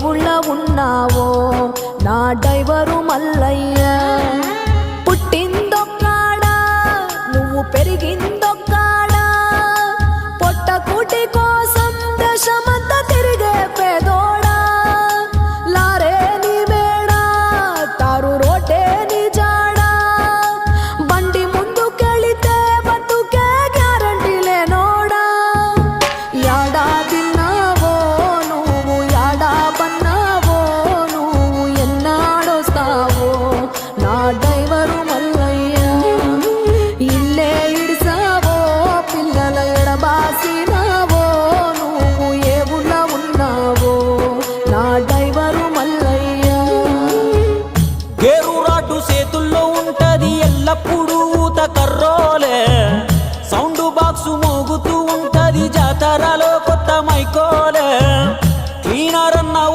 ఊళ్ళ ఉన్నావో నా డ్రైవరు మల్లయ్య. పుట్టిందొక్కాడా నువ్వు పెరిగిందొక్కాడా, పొట్ట కూటి కోసం దేశమంతా తిరిగే పేదోడా. లారే నీ మేడా తారు రోటే నీ జాడా, బండి ముందుకెళితే బతుకే గ్యారంటీ లేనోడా. యాడా తిన్నావో నువ్వు యాడా పన్నావో, నువ్వు ఎన్నాడొస్తావో నా డ్రైవరు మల్లయ్య. ఇల్లే ఇడిసావో పిల్లల ఎడబాసినావో, నువ్వు ఏ ఊళ్ళ ఉన్నావో నా డ్రైవరు మల్లయ్య. గేరు రాటు చేతుల్లో ఉంటది ఎల్లప్పుడూ ఊత కర్రో